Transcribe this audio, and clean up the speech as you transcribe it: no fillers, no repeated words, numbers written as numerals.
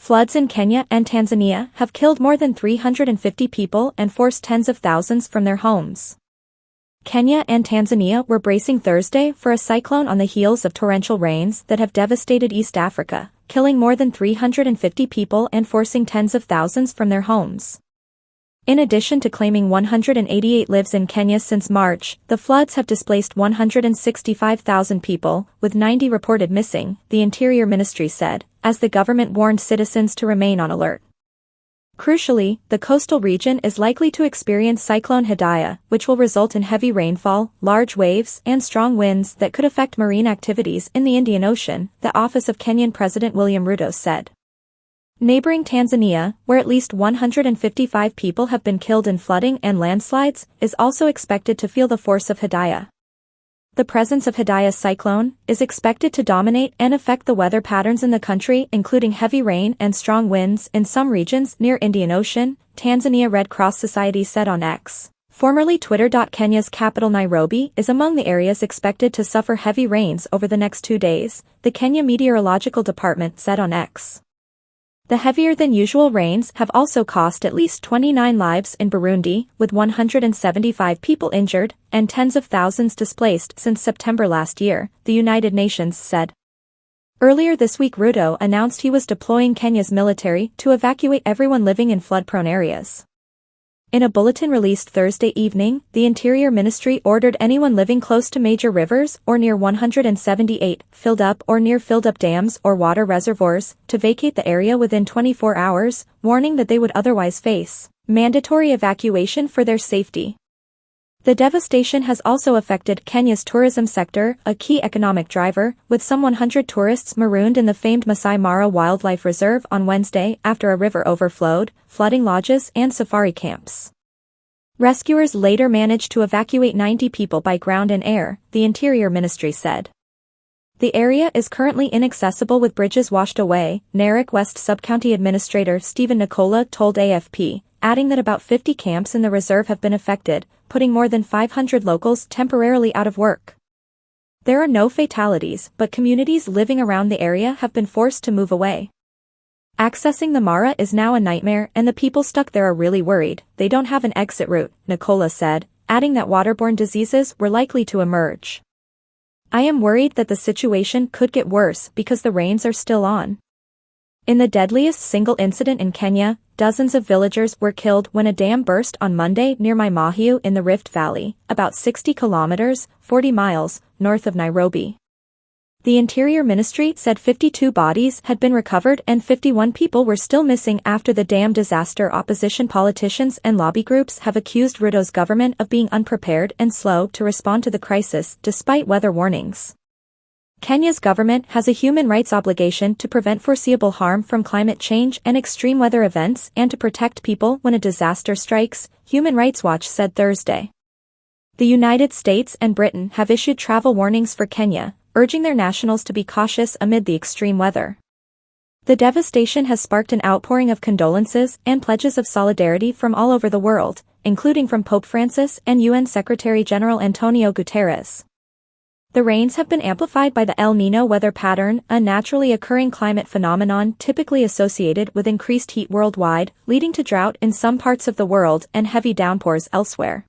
Floods in Kenya and Tanzania have killed more than 350 people and forced tens of thousands from their homes. Kenya and Tanzania were bracing Thursday for a cyclone on the heels of torrential rains that have devastated East Africa, killing more than 350 people and forcing tens of thousands from their homes. In addition to claiming 188 lives in Kenya since March, the floods have displaced 165,000 people, with 90 reported missing, the Interior Ministry said, as the government warned citizens to remain on alert. Crucially, the coastal region is likely to experience Cyclone Hidayah, which will result in heavy rainfall, large waves, and strong winds that could affect marine activities in the Indian Ocean, the office of Kenyan President William Ruto said. Neighboring Tanzania, where at least 155 people have been killed in flooding and landslides, is also expected to feel the force of Hidayah. The presence of Hidayah's cyclone is expected to dominate and affect the weather patterns in the country, including heavy rain and strong winds in some regions near Indian Ocean, Tanzania Red Cross Society said on X. Formerly Twitter. Kenya's capital Nairobi is among the areas expected to suffer heavy rains over the next 2 days, the Kenya Meteorological Department said on X. The heavier-than-usual rains have also cost at least 29 lives in Burundi, with 175 people injured and tens of thousands displaced since September last year, the United Nations said. Earlier this week Ruto announced he was deploying Kenya's military to evacuate everyone living in flood-prone areas. In a bulletin released Thursday evening, the Interior Ministry ordered anyone living close to major rivers or near 178 filled up or near filled-up dams or water reservoirs to vacate the area within 24 hours, warning that they would otherwise face mandatory evacuation for their safety. The devastation has also affected Kenya's tourism sector, a key economic driver, with some 100 tourists marooned in the famed Masai Mara Wildlife Reserve on Wednesday after a river overflowed, flooding lodges and safari camps. Rescuers later managed to evacuate 90 people by ground and air, the Interior Ministry said. The area is currently inaccessible with bridges washed away, Narok West Subcounty Administrator Stephen Nicola told AFP, adding that about 50 camps in the reserve have been affected, putting more than 500 locals temporarily out of work. There are no fatalities, but communities living around the area have been forced to move away. Accessing the Mara is now a nightmare and the people stuck there are really worried, they don't have an exit route, Nicola said, adding that waterborne diseases were likely to emerge. I am worried that the situation could get worse because the rains are still on. In the deadliest single incident in Kenya, dozens of villagers were killed when a dam burst on Monday near Mai Mahiu in the Rift Valley, about 60 kilometers, 40 miles, north of Nairobi. The Interior Ministry said 52 bodies had been recovered and 51 people were still missing after the dam disaster. Opposition politicians and lobby groups have accused Ruto's government of being unprepared and slow to respond to the crisis despite weather warnings. Kenya's government has a human rights obligation to prevent foreseeable harm from climate change and extreme weather events and to protect people when a disaster strikes, Human Rights Watch said Thursday. The United States and Britain have issued travel warnings for Kenya, urging their nationals to be cautious amid the extreme weather. The devastation has sparked an outpouring of condolences and pledges of solidarity from all over the world, including from Pope Francis and UN Secretary-General Antonio Guterres. The rains have been amplified by the El Niño weather pattern, a naturally occurring climate phenomenon typically associated with increased heat worldwide, leading to drought in some parts of the world and heavy downpours elsewhere.